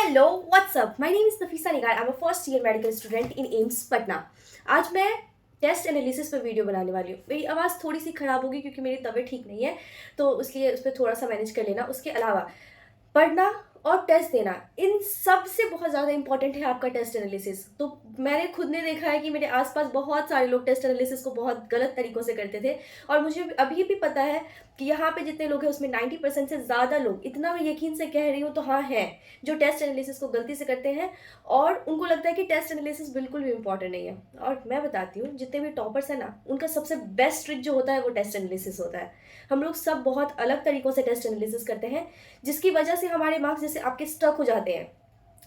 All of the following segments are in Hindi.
Hello what's up, my name is Nafisa Nigar. I am a first year medical student in AIIMS Patna. आज मैं टेस्ट एनालिसिस पर वीडियो बनाने वाली हूँ। मेरी आवाज़ थोड़ी सी ख़राब होगी क्योंकि मेरी तबीयत ठीक नहीं है, तो इसलिए उस पर थोड़ा सा मैनेज कर लेना। उसके अलावा पढ़ना और टेस्ट देना, इन सब से बहुत ज़्यादा इंपॉर्टेंट है आपका टेस्ट एनालिसिस। तो मैंने खुद ने देखा है कि मेरे आसपास बहुत सारे लोग टेस्ट एनालिसिस को बहुत गलत तरीक़ों से करते थे, और मुझे अभी भी पता है कि यहाँ पे जितने लोग हैं उसमें 90% से ज़्यादा लोग, इतना मैं यकीन से कह रही हूँ तो हाँ हैं, जो टेस्ट एनालिसिस को गलती से करते हैं और उनको लगता है कि टेस्ट एनालिसिस बिल्कुल भी इंपॉर्टेंट नहीं है। और मैं बताती हूँ, जितने भी टॉपर्स हैं ना, उनका सबसे बेस्ट ट्रिक जो होता है वो टेस्ट एनालिसिस होता है। हम लोग सब बहुत अलग तरीक़ों से टेस्ट एनालिसिस करते हैं, जिसकी वजह से हमारे मार्क्स जैसे आपके स्टक हो जाते हैं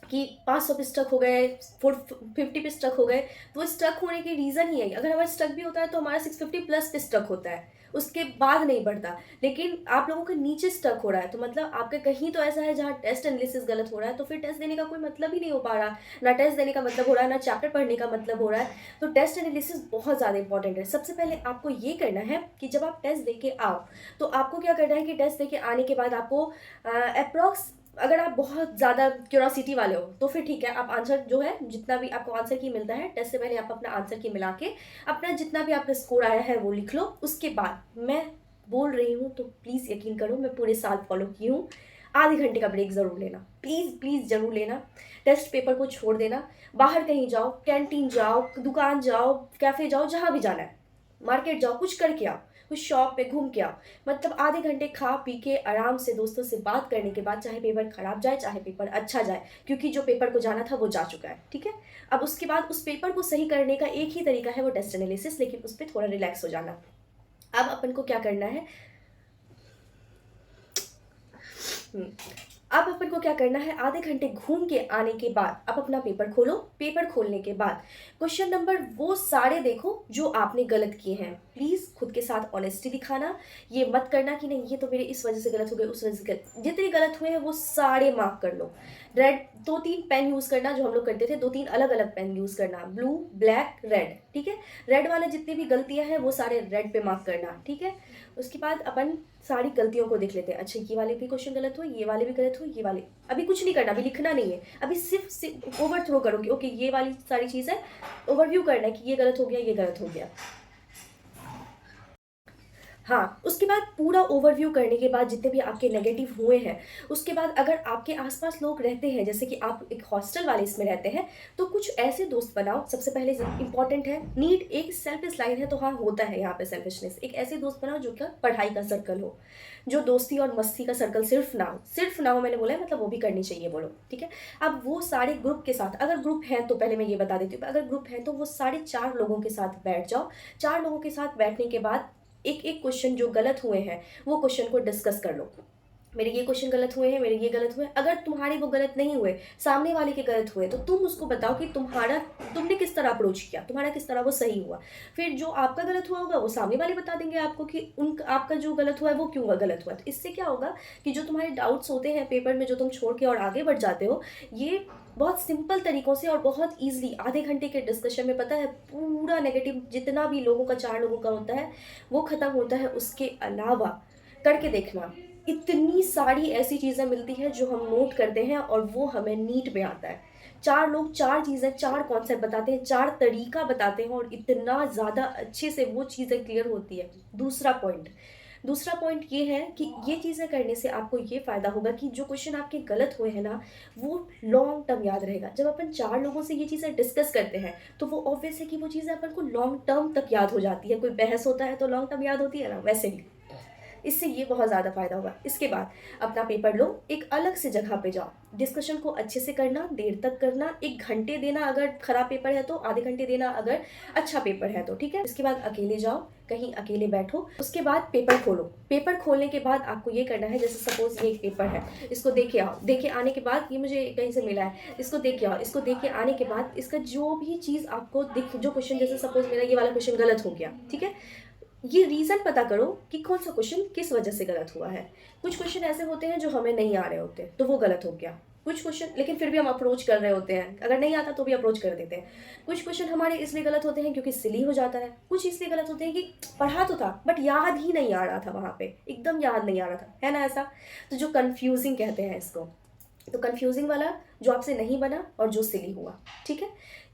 कि 500 पे स्टक हो गए, 450 पे स्टक हो गए। तो वो स्टक होने की रीज़न ही है, अगर हमारा स्टक भी होता है तो हमारा 650 प्लस पे स्टक होता है, उसके बाद नहीं बढ़ता। लेकिन आप लोगों के नीचे स्टक हो रहा है, तो मतलब आपका कहीं तो ऐसा है जहाँ टेस्ट एनालिसिस गलत हो रहा है, तो फिर टेस्ट देने का कोई मतलब ही नहीं हो पा रहा। ना टेस्ट देने का मतलब हो रहा है, ना चैप्टर पढ़ने का मतलब हो रहा है। तो टेस्ट एनालिसिस बहुत ज़्यादा इंपॉर्टेंट है। सबसे पहले आपको ये करना है कि जब आप टेस्ट दे के आओ, तो आपको क्या करना है कि टेस्ट दे के आने के बाद आपको अप्रॉक्स, अगर आप बहुत ज़्यादा क्यूरोसिटी वाले हो तो फिर ठीक है, आप आंसर जो है जितना भी आपको आंसर की मिलता है टेस्ट से पहले आप अपना आंसर की मिला के अपना जितना भी आपका स्कोर आया है वो लिख लो। उसके बाद मैं बोल रही हूँ तो प्लीज़ यकीन करो, मैं पूरे साल फॉलो की हूँ। आधे घंटे का ब्रेक ज़रूर लेना, प्लीज़ प्लीज़ ज़रूर लेना। टेस्ट पेपर को छोड़ देना, बाहर कहीं जाओ, कैंटीन जाओ, दुकान जाओ, कैफ़े जाओ, जहाँ भी जाना है, मार्केट जाओ, कुछ करके आओ, कुछ शॉप पे घूम के आओ। मतलब आधे घंटे खा पी के आराम से दोस्तों से बात करने के बाद, चाहे पेपर खराब जाए चाहे पेपर अच्छा जाए, क्योंकि जो पेपर को जाना था वो जा चुका है, ठीक है। अब उसके बाद उस पेपर को सही करने का एक ही तरीका है, वो टेस्ट एनालिसिस, लेकिन उस पर थोड़ा रिलैक्स हो जाना। अब अपन को क्या करना है, अब अपन को क्या करना है, आधे घंटे घूम के आने के बाद आप अपना पेपर खोलो। पेपर खोलने के बाद क्वेश्चन नंबर वो सारे देखो जो आपने गलत किए हैं। प्लीज़ खुद के साथ ऑनेस्टी दिखाना, ये मत करना कि नहीं ये तो मेरे इस वजह से गलत हो गए, उस वजह से गलत। जितने गलत हुए हैं वो सारे मार्क कर लो। रेड 2-3 पेन यूज़ करना, जो हम लोग करते थे, 2-3 अलग अलग पेन यूज़ करना, ब्लू, ब्लैक, रेड, ठीक है। रेड वाले जितनी भी गलतियां हैं वो सारे रेड पे मार्क करना, ठीक है। उसके बाद अपन सारी गलतियों को देख लेते हैं। अच्छा, ये वाले भी क्वेश्चन गलत हुए, ये वाले भी गलत हुए, ये वाले, अभी कुछ नहीं करना, अभी लिखना नहीं है, अभी सिर्फ ओवर थ्रो करोगे। ओके, ये वाली सारी चीज़ है, ओवरव्यू करना है कि ये गलत हो गया, ये गलत हो गया। हाँ, उसके बाद पूरा ओवरव्यू करने के बाद जितने भी आपके नेगेटिव हुए हैं, उसके बाद अगर आपके आसपास लोग रहते हैं, जैसे कि आप एक हॉस्टल वाले इसमें रहते हैं, तो कुछ ऐसे दोस्त बनाओ। सबसे पहले इंपॉर्टेंट है, नीड एक सेल्फिश लाइन है, तो हाँ होता है यहाँ पे सेल्फिशनेस। एक ऐसे दोस्त बनाओ जो कि पढ़ाई का सर्कल हो, जो दोस्ती और मस्ती का सर्कल सिर्फ ना हो, मैंने बोला है मतलब वो भी करनी चाहिए, बोलो, ठीक है। अब वो सारे ग्रुप के साथ, अगर ग्रुप हैं तो पहले मैं ये बता देती हूँ, अगर ग्रुप हैं तो वो सारे 4 लोगों के साथ बैठ जाओ। 4 लोगों के साथ बैठने के बाद एक एक क्वेश्चन जो गलत हुए हैं वो क्वेश्चन को डिस्कस कर लो। मेरे ये क्वेश्चन गलत हुए हैं, मेरे ये गलत हुए हैं। अगर तुम्हारे वो गलत नहीं हुए, सामने वाले के गलत हुए, तो तुम उसको बताओ कि तुमने किस तरह अप्रोच किया, तुम्हारा किस तरह वो सही हुआ। फिर जो आपका गलत हुआ होगा वो सामने वाले बता देंगे आपको कि आपका जो गलत हुआ है वो क्यों गलत हुआ। तो इससे क्या होगा कि जो तुम्हारे डाउट्स होते हैं पेपर में, जो तुम छोड़ के और आगे बढ़ जाते हो, ये बहुत सिंपल तरीकों से और बहुत ईजिली आधे घंटे के डिस्कशन में, पता है, पूरा नेगेटिव जितना भी लोगों का 4 लोगों का होता है वो ख़त्म होता है। उसके अलावा करके देखना, इतनी सारी ऐसी चीज़ें मिलती हैं जो हम नोट करते हैं और वो हमें नीट में आता है। 4 लोग 4 चीज़ें, 4 कॉन्सेप्ट बताते हैं, 4 तरीका बताते हैं, और इतना ज़्यादा अच्छे से वो चीज़ें क्लियर होती है। दूसरा पॉइंट ये है कि ये चीज़ें करने से आपको ये फ़ायदा होगा कि जो क्वेश्चन आपके गलत हुए हैं ना, वो लॉन्ग टर्म याद रहेगा। जब अपन 4 लोगों से ये चीज़ें डिस्कस करते हैं तो वो ऑब्वियस है कि वो चीज़ें अपन को लॉन्ग टर्म तक याद हो जाती है। कोई बहस होता है तो लॉन्ग टर्म याद होती है ना, वैसे ही इससे ये बहुत ज़्यादा फ़ायदा होगा। इसके बाद अपना पेपर लो, एक अलग से जगह पे जाओ, डिस्कशन को अच्छे से करना, देर तक करना, 1 घंटे देना अगर ख़राब पेपर है तो, आधे घंटे देना अगर अच्छा पेपर है तो, ठीक है। इसके बाद अकेले जाओ, कहीं अकेले बैठो, उसके बाद पेपर खोलो। पेपर खोलने के बाद आपको ये करना है, जैसे सपोज़ ये एक पेपर है, इसको देख के आओ। देख के आने के बाद, ये मुझे कहीं से मिला है, इसको देख के आओ। इसको देख के आने के बाद इसका जो भी चीज़ आपको जो क्वेश्चन, जैसे सपोज़ मेरा ये वाला क्वेश्चन गलत हो गया, ठीक है, ये रीज़न पता करो कि कौन सा क्वेश्चन किस वजह से गलत हुआ है। कुछ क्वेश्चन ऐसे होते हैं जो हमें नहीं आ रहे होते, तो वो गलत हो गया। कुछ क्वेश्चन लेकिन फिर भी हम अप्रोच कर रहे होते हैं, अगर नहीं आता तो भी अप्रोच कर देते हैं। कुछ क्वेश्चन हमारे इसलिए गलत होते हैं क्योंकि सिली हो जाता है। कुछ इसलिए गलत होते हैं कि पढ़ा तो था बट याद ही नहीं आ रहा था, वहाँ पे एकदम याद नहीं आ रहा था, है ना ऐसा। तो जो कन्फ्यूजिंग कहते हैं इसको, तो कंफ्यूजिंग वाला, जो आपसे नहीं बना और जो सिली हुआ, ठीक है।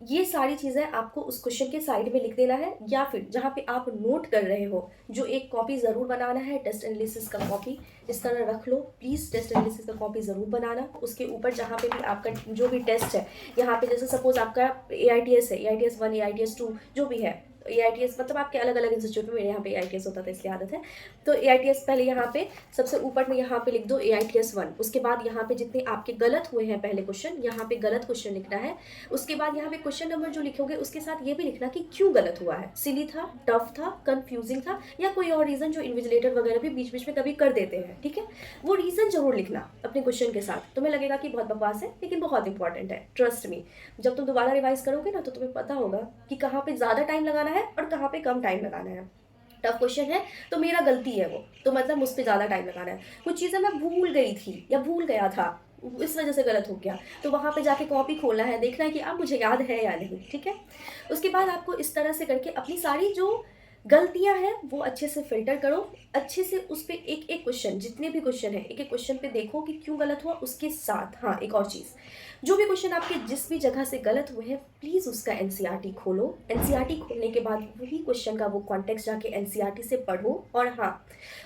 ये सारी चीज़ें आपको उस क्वेश्चन के साइड में लिख देना है, या फिर जहाँ पे आप नोट कर रहे हो, जो एक कॉपी ज़रूर बनाना है टेस्ट एनालिसिस का कॉपी, इस तरह रख लो प्लीज़। टेस्ट एनालिसिस का कॉपी ज़रूर बनाना, उसके ऊपर जहाँ पे भी आपका जो भी टेस्ट है, यहाँ पे जैसे सपोज आपका AITS है, AITS 1, AITS 2 जो भी है, AITS मतलब आपके अलग अलग इंस्टीट्यूट में, मेरे यहाँ पे AITS होता था इसलिए आदत है। तो AITS पहले यहाँ पे सबसे ऊपर में यहाँ पे लिख दो AITS 1, उसके बाद यहाँ पे जितने आपके गलत हुए हैं पहले क्वेश्चन, यहाँ पे गलत क्वेश्चन लिखना है। उसके बाद यहाँ पे क्वेश्चन नंबर जो लिखोगे उसके साथ ये भी लिखना कि क्यों गलत हुआ है, सिली था, टफ था, कंफ्यूजिंग था, या कोई और रीज़न जो इन्विजिलेटर वगैरह भी बीच बीच में कभी कर देते हैं, ठीक है। वो रीज़न जरूर लिखना अपने क्वेश्चन के साथ। तुम्हें लगेगा कि बहुत बकवास है, लेकिन बहुत इंपॉर्टेंट है, ट्रस्ट मी। जब तुम दोबारा रिवाइज करोगे ना तो तुम्हें पता होगा कि कहाँ पे ज़्यादा टाइम लगाना है और कहाँ पे कम टाइम लगाना है। टफ क्वेश्चन है तो मेरा गलती है वो, तो मतलब मुझ पर ज़्यादा टाइम लगाना है। कुछ चीज़ें मैं भूल गई थी या भूल गया था, इस वजह से गलत हो गया, तो वहाँ पे जाके कॉपी खोलना है, देखना है कि अब मुझे याद है या नहीं, ठीक है। उसके बाद आपको इस तरह से करके अपनी सारी जो गलतियां हैं वो अच्छे से फिल्टर करो, अच्छे से उस पर एक एक क्वेश्चन, जितने भी क्वेश्चन है एक एक क्वेश्चन पे देखो कि क्यों गलत हुआ। उसके साथ हाँ एक और चीज़, जो भी क्वेश्चन आपके जिस भी जगह से गलत हुए हैं प्लीज़ उसका NCERT खोलो। NCERT खोलने के बाद वही क्वेश्चन का वो कॉन्टेक्स्ट जाके NCERT से पढ़ो, और हाँ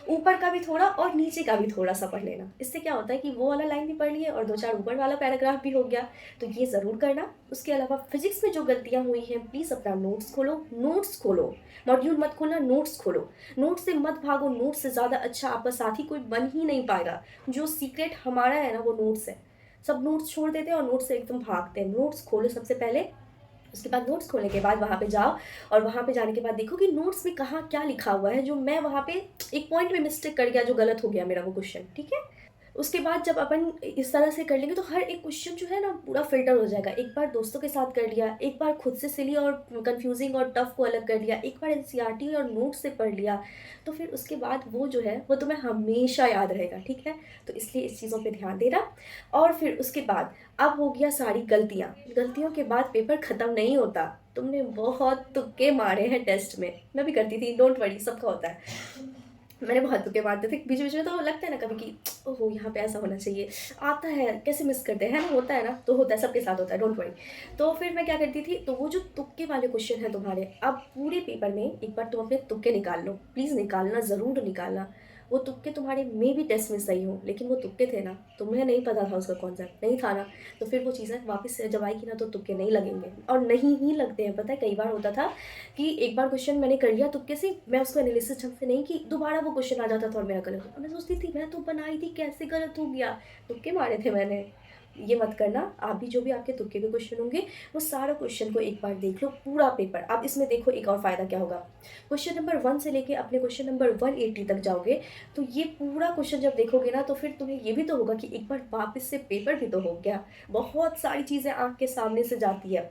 ऊपर का भी थोड़ा और नीचे का भी थोड़ा सा पढ़ लेना। इससे क्या होता है कि वो वाला लाइन भी पढ़ लिए और दो चार ऊपर वाला पैराग्राफ भी हो गया, तो ये ज़रूर करना। उसके अलावा फिजिक्स में जो गलतियाँ हुई हैं प्लीज़ अपना नोट्स खोलो, नोट्स खोलो, मॉड्यूल मत खोलना, नोट्स खोलो। नोट्स से मत भागो, नोट्स से ज़्यादा अच्छा आपका साथी कोई बन ही नहीं पाएगा। जो सीक्रेट हमारा है ना वो नोट्स है। सब नोट्स छोड़ देते हैं और नोट्स से एकदम भागते हैं। नोट्स खोलो सबसे पहले, उसके बाद नोट्स खोलने के बाद वहाँ पे जाओ, और वहाँ पे जाने के बाद देखो कि नोट्स में कहाँ क्या लिखा हुआ है, जो मैं वहाँ पे एक पॉइंट में मिस्टेक कर गया, जो गलत हो गया मेरा वो क्वेश्चन, ठीक है। उसके बाद जब अपन इस तरह से कर लेंगे तो हर एक क्वेश्चन जो है ना पूरा फिल्टर हो जाएगा। एक बार दोस्तों के साथ कर लिया, एक बार खुद से सिली और कंफ्यूजिंग और टफ को अलग कर लिया, एक बार NCERT और नोट से पढ़ लिया, तो फिर उसके बाद वो जो है वो तुम्हें हमेशा याद रहेगा, ठीक है। तो इसलिए इस चीज़ों पे ध्यान देना। और फिर उसके बाद अब हो गया सारी गलतियाँ, गलतियों के बाद पेपर ख़त्म नहीं होता। तुमने बहुत तुक्के मारे हैं टेस्ट में, मैं भी करती थी, डोंट वरी, सबका होता है। मैंने बहुत तुक्के मारते थे बीच बीच में, तो लगता है ना कभी कि ओहो यहाँ पे ऐसा होना चाहिए, आता है कैसे मिस करते हैं ना, होता है ना, तो होता है, सबके साथ होता है, डोंट वरी। तो फिर मैं क्या करती थी, तो वो जो तुक्के वाले क्वेश्चन हैं तुम्हारे, अब पूरे पेपर में एक बार तुम अपने तुक्के निकाल लो, प्लीज़ निकालना, ज़रूर निकालना। वो तुक्के तुम्हारे मे भी टेस्ट में सही हो, लेकिन वो तुक्के थे ना, तुम्हें नहीं पता था उसका कॉन्सेप्ट नहीं था ना, तो फिर वो चीज़ें वापस से जब आएगी ना तो तुक्के नहीं लगेंगे, और नहीं ही लगते हैं। पता है कई बार होता था कि एक बार क्वेश्चन मैंने कर लिया तुक्के से, मैं उसको एनालिसिस ढंग से नहीं की, दोबारा वो क्वेश्चन आ जाता था और मेरा गलत होता, मैं सोचती थी मैं तो बनाई थी, कैसे गलत हो गया, तुक्के मारे थे मैंने। ये मत करना। आप भी जो भी आपके तुक्के के क्वेश्चन होंगे वो सारा क्वेश्चन को एक बार देख लो, पूरा पेपर। अब इसमें देखो एक और फ़ायदा क्या होगा, क्वेश्चन नंबर 1 से लेके अपने क्वेश्चन नंबर 180 तक जाओगे, तो ये पूरा क्वेश्चन जब देखोगे ना तो फिर तुम्हें ये भी तो होगा कि एक बार वापस से पेपर भी तो हो गया। बहुत सारी चीज़ें आँख के सामने से जाती है।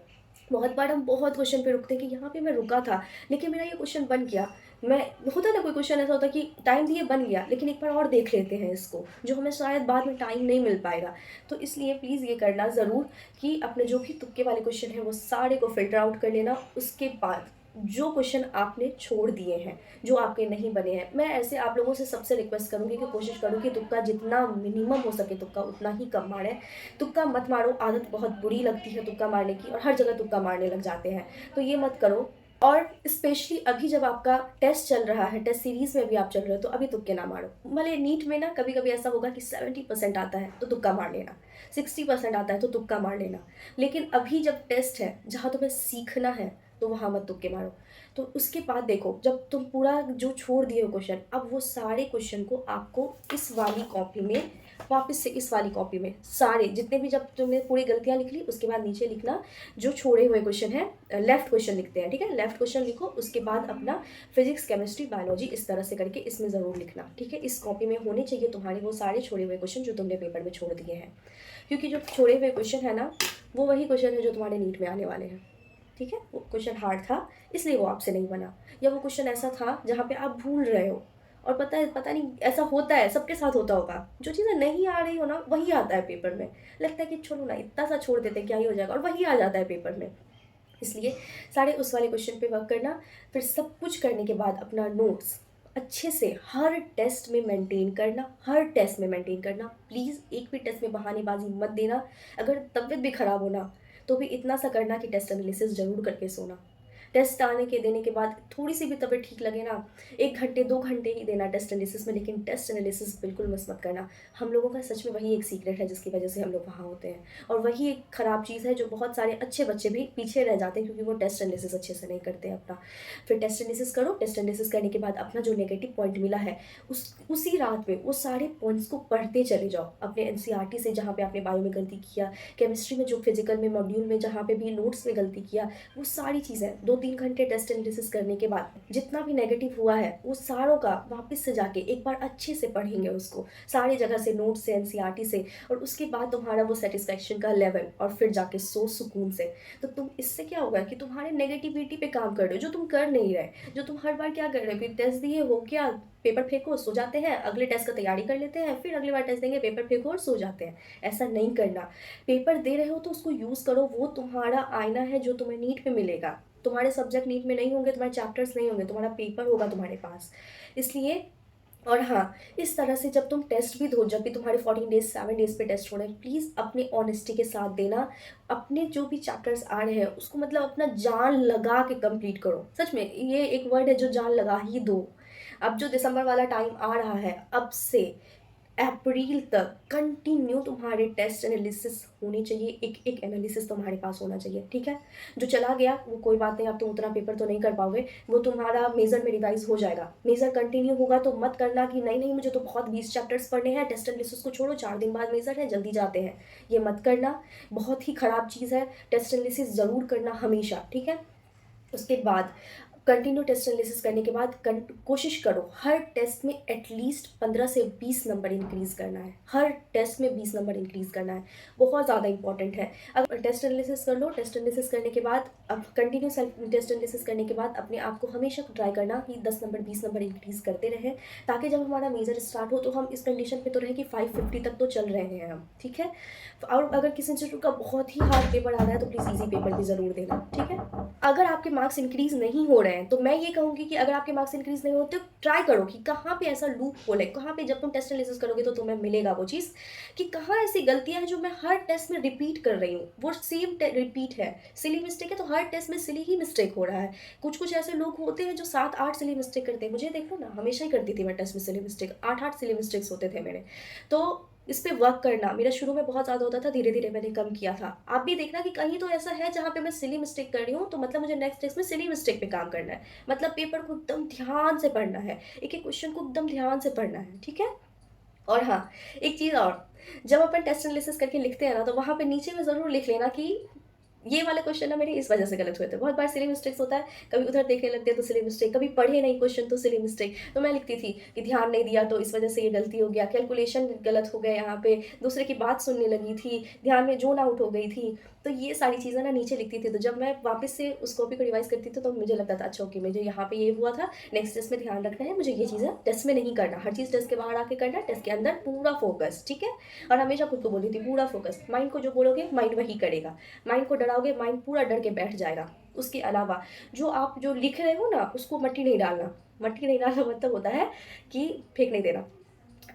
बहुत बार हम बहुत क्वेश्चन पे रुकते हैं कि यहाँ पे मैं रुका था, लेकिन मेरा ये क्वेश्चन बन गया। मैं होता है ना कोई क्वेश्चन ऐसा होता है कि टाइम दिए बन गया, लेकिन एक बार और देख लेते हैं इसको, जो हमें शायद बाद में टाइम नहीं मिल पाएगा। तो इसलिए प्लीज़ ये करना ज़रूर कि अपने जो भी तुक्के वाले क्वेश्चन हैं वो सारे को फ़िल्टर आउट कर लेना। उसके बाद जो क्वेश्चन आपने छोड़ दिए हैं, जो आपके नहीं बने हैं, मैं ऐसे आप लोगों से सबसे रिक्वेस्ट करूँगी कि कोशिश करो कि तुक्का जितना मिनिमम हो सके तुक्का उतना ही कम मारें। तुक्का मत मारो, आदत बहुत बुरी लगती है तुक्का मारने की, और हर जगह तुक्का मारने लग जाते हैं, तो ये मत करो। और स्पेशली अभी जब आपका टेस्ट चल रहा है, टेस्ट सीरीज़ में भी आप चल रहे हो, तो अभी तुक्के ना मारो। भले नीट में ना कभी कभी ऐसा होगा कि 70% आता है तो तुक्का मार लेना, 60% आता है तो तुक्का मार लेना, लेकिन अभी जब टेस्ट है जहाँ तुम्हें सीखना है तो वहाँ मत तुक्के मारो। तो उसके बाद देखो, जब तुम पूरा जो छोड़ दिए हो क्वेश्चन, अब वो सारे क्वेश्चन को आपको इस वाली कॉपी में, वापस से इस वाली कॉपी में सारे जितने भी, जब तुमने पूरी गलतियाँ लिख ली उसके बाद नीचे लिखना जो छोड़े हुए क्वेश्चन है, लेफ्ट क्वेश्चन लिखते हैं, ठीक है, लेफ्ट क्वेश्चन लिखो। उसके बाद अपना फिजिक्स, केमिस्ट्री, बायोलॉजी इस तरह से करके इसमें ज़रूर लिखना, ठीक है। इस कॉपी में होने चाहिए तुम्हारे वो सारे छोड़े हुए क्वेश्चन जो तुमने पेपर में छोड़ दिए हैं, क्योंकि जो छोड़े हुए क्वेश्चन है ना वो वही क्वेश्चन है जो तुम्हारे नीट में आने वाले हैं, ठीक है। वो क्वेश्चन हार्ड था इसलिए वो आपसे नहीं बना, या वो क्वेश्चन ऐसा था जहाँ पे आप भूल रहे हो, और पता नहीं ऐसा होता है, सबके साथ होता होगा, जो चीज़ें नहीं आ रही हो ना वही आता है पेपर में, लगता है कि छोड़ो ना, इतना सा छोड़ देते क्या ही हो जाएगा, और वही आ जाता है पेपर में। इसलिए सारे उस वाले क्वेश्चन पे वर्क करना। फिर सब कुछ करने के बाद अपना नोट्स अच्छे से हर टेस्ट में मेंटेन करना, हर टेस्ट में मेंटेन करना। प्लीज़ एक भी टेस्ट में बहानेबाज़ी मत देना। अगर तबीयत भी ख़राब हो ना, तो भी इतना सा करना कि टेस्ट एनालिसिस ज़रूर करके सोना। टेस्ट आने के देने के बाद थोड़ी-सी भी तबीयत ठीक लगे ना, 1 घंटे 2 घंटे ही देना टेस्ट एनालिसिस में, लेकिन टेस्ट एनालिसिस बिल्कुल मिस मत करना। हम लोगों का सच में वही एक सीक्रेट है जिसकी वजह से हम लोग वहाँ होते हैं, और वही एक ख़राब चीज़ है जो बहुत सारे अच्छे बच्चे भी पीछे रह जाते हैं क्योंकि वो टेस्ट एनालिसिस अच्छे से नहीं करते हैं अपना। फिर टेस्ट एनालिसिस करो, टेस्ट एनालिसिस करने के बाद अपना जो नेगेटिव पॉइंट मिला है, उसी रात में वो सारे पॉइंट्स को पढ़ते चले जाओ अपने एनसीईआरटी से, जहाँ पे आपने बायो में गलती किया, केमिस्ट्री में जो फिजिकल में मॉड्यूल में जहाँ पे भी नोट्स में गलती किया, वो सारी चीज़ें 2-3 घंटे टेस्ट एनालिसिस करने के बाद जितना भी नेगेटिव हुआ है वो सारों का वापस से जाके एक बार अच्छे से पढ़ेंगे उसको, सारी जगह से, नोट से, एनसीईआरटी से, और उसके बाद तुम्हारा वो सेटिस्फैक्शन का लेवल, और फिर जाके सो सुकून से। तो तुम इससे क्या होगा कि तुम्हारे नेगेटिविटी पे काम कर रहे हो जो तुम कर नहीं रहे, जो तुम हर बार क्या कर रहे हो कि टेस्ट दिए हो क्या, पेपर फेंको सो जाते हैं, अगले टेस्ट का तैयारी कर लेते हैं, फिर अगली बार टेस्ट देंगे, पेपर फेंको और सो जाते हैं। ऐसा नहीं करना। पेपर दे रहे हो तो उसको यूज़ करो, वो तुम्हारा आईना है जो तुम्हें नीट पे मिलेगा। तुम्हारे सब्जेक्ट नीट में नहीं होंगे, तुम्हारे चैप्टर्स नहीं होंगे, तुम्हारा पेपर होगा तुम्हारे पास। इसलिए, और हाँ, इस तरह से जब तुम टेस्ट भी दो, जब भी तुम्हारे 14 डेज़ 7 डेज़ पे टेस्ट हो रहे हैं, प्लीज़ अपने ऑनेस्टी के साथ देना। अपने जो भी चैप्टर्स आ रहे हैं उसको मतलब अपना जान लगा के कंप्लीट करो। सच में ये एक वर्ड है जो जान लगा ही दो। अब जो दिसंबर वाला टाइम आ रहा है, अब से अप्रैल तक कंटिन्यू तुम्हारे टेस्ट एनालिसिस होनी चाहिए, एक एनालिसिस तुम्हारे पास होना चाहिए, ठीक है? जो चला गया वो कोई बात नहीं, अब तुम उतना पेपर तो नहीं कर पाओगे, वो तुम्हारा मेजर में रिवाइज हो जाएगा। मेजर कंटिन्यू होगा तो मत करना कि नहीं नहीं मुझे तो बहुत 20 चैप्टर्स पढ़ने हैं, टेस्ट एनालिसिस को छोड़ो, 4 दिन बाद मेजर है, जल्दी जाते हैं। ये मत करना, बहुत ही ख़राब चीज़ है। टेस्ट एनालिसिस ज़रूर करना हमेशा, ठीक है? उसके बाद कंटिन्यू टेस्ट एनालिसिस करने के बाद कोशिश करो हर टेस्ट में एटलीस्ट 15 से 20 नंबर इंक्रीज़ करना है। हर टेस्ट में 20 नंबर इंक्रीज़ करना है, बहुत ज़्यादा इंपॉर्टेंट है। अब टेस्ट एनालिसिस कर लो, टेस्ट एनालिसिस करने के बाद अब कंटिन्यू सेल्फ टेस्ट एनालिसिस करने के बाद अपने आप को हमेशा ट्राई करना कि 10 नंबर 20 नंबर इंक्रीज़ करते रहें, ताकि जब हमारा मेजर स्टार्ट हो तो हम इस कंडीशन पे तो रहें कि 550 तक तो चल रहे हैं हम, ठीक है? और अगर किसी इंस्टीट्यूट का बहुत ही हार्ड पेपर आ रहा है तो प्लीज़ ईजी पेपर भी ज़रूर देना, ठीक है? अगर आपके मार्क्स इंक्रीज़ नहीं हो रहे हैं तो मैं ये कहूँगी कि अगर आपके मार्क्स इंक्रीज़ नहीं होते तो ट्राई करो कि कहाँ पे ऐसा लूप होल है, कहाँ पे जब तुम टेस्ट एनालिसिस करोगे तो तुम्हें मिलेगा वो चीज़ कि कहाँ ऐसी गलतियाँ हैं जो मैं हर टेस्ट में रिपीट कर रही हूँ, वो सेम रिपीट है, सिली मिस्टेक है तो हर टेस्ट में सिली ही मिस्टेक हो रहा है। कुछ ऐसे लोग होते हैं जो 7-8 सिली मिस्टेक करते हैं, मुझे देख लो ना, हमेशा ही करती थी मैं टेस्ट में सिली मिस्टेक, 8-8 सिली मिस्टेक्स होते थे मेरे। तो इस पे वर्क करना, मेरा शुरू में बहुत ज़्यादा होता था, धीरे-धीरे मैंने कम किया था। आप भी देखना कि कहीं तो ऐसा है जहाँ पे मैं सिली मिस्टेक कर रही हूँ, तो मतलब मुझे नेक्स्ट टेस्ट में सिली मिस्टेक पे काम करना है। मतलब पेपर को एकदम ध्यान से पढ़ना है, एक-एक क्वेश्चन को एकदम ध्यान से पढ़ना है, ठीक है? और हाँ, एक चीज़ और, जब अपन टेस्ट एनालिसिस करके लिखते हैं ना, तो वहाँ पे नीचे में ज़रूर लिख लेना कि ये वाले क्वेश्चन ना मेरे इस वजह से गलत हुए थे। बहुत बार सिली मिस्टेक्स होता है, कभी उधर देखने लगते हैं तो सिली मिस्टेक, कभी पढ़े नहीं क्वेश्चन तो सिली मिस्टेक। तो मैं लिखती थी कि ध्यान नहीं दिया तो इस वजह से ये गलती हो गया, कैलकुलेशन गलत हो गया यहाँ पे, दूसरे की बात सुनने लगी थी, ध्यान में ज़ोन आउट हो गई थी। तो ये सारी चीज़ें ना नीचे लिखती थी, तो जब मैं वापस से उस कॉपी को रिवाइज़ करती थी तो मुझे लगता था अच्छा ओके, मुझे यहाँ पे ये हुआ था, नेक्स्ट टेस्ट में ध्यान रखना है, मुझे ये चीज़ें टेस्ट में नहीं करना, हर चीज़ टेस्ट के बाहर आके करना, टेस्ट के अंदर पूरा फोकस, ठीक है? और हमेशा खुद को बोलती थी पूरा फोकस, माइंड को जो बोलोगे माइंड वही करेगा, माइंड को डराओगे माइंड पूरा डर के बैठ जाएगा। उसके अलावा जो आप जो लिख रहे हो ना उसको मट्टी नहीं डालना, मट्टी नहीं डालना मतलब होता है कि फेंक नहीं देना।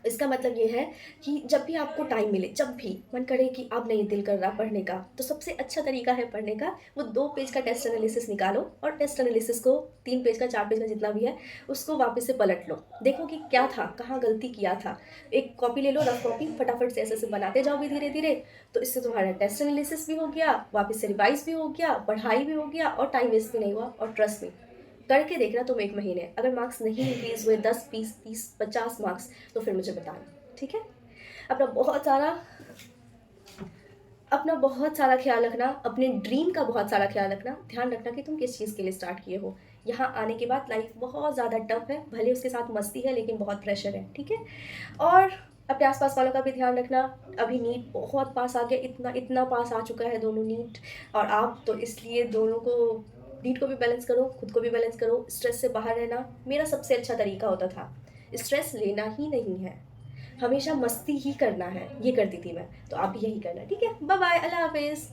इसका मतलब ये है कि जब भी आपको टाइम मिले, जब भी मन करे कि अब नहीं दिल कर रहा पढ़ने का, तो सबसे अच्छा तरीका है पढ़ने का, वो 2 पेज का टेस्ट एनालिसिस निकालो और टेस्ट एनालिसिस को 3 पेज का 4 पेज का जितना भी है उसको वापस से पलट लो, देखो कि क्या था, कहाँ गलती किया था। एक कॉपी ले लो, रफ कॉपी, फटाफट से ऐसे बनाते जाओगे धीरे धीरे, तो इससे तुम्हारा टेस्ट एनालिसिस भी हो गया, वापस से रिवाइज भी हो गया, पढ़ाई भी हो गया और टाइम वेस्ट भी नहीं हुआ। और ट्रस्ट में करके देखना तुम 1 महीने, अगर मार्क्स नहीं इंक्रीज़ हुए 10, 20, 30, 50 मार्क्स, तो फिर मुझे बताना, ठीक है? अपना बहुत सारा अपना बहुत सारा ख़्याल रखना, अपने ड्रीम का बहुत सारा ख़्याल रखना, ध्यान रखना कि तुम किस चीज़ के लिए स्टार्ट किए हो। यहाँ आने के बाद लाइफ बहुत ज़्यादा टफ है, भले उसके साथ मस्ती है लेकिन बहुत प्रेशर है, ठीक है? और अपने आस-पास वालों का भी ध्यान रखना। अभी नीट बहुत पास आ गया, इतना पास आ चुका है दोनों नीट और आप, तो इसलिए दोनों को, नीट को भी बैलेंस करो, खुद को भी बैलेंस करो, स्ट्रेस से बाहर रहना। मेरा सबसे अच्छा तरीका होता था, स्ट्रेस लेना ही नहीं है, हमेशा मस्ती ही करना है, ये करती थी मैं। तो आप भी यही करना, ठीक है? बाय बाय, अल्लाह हाफ़िज़।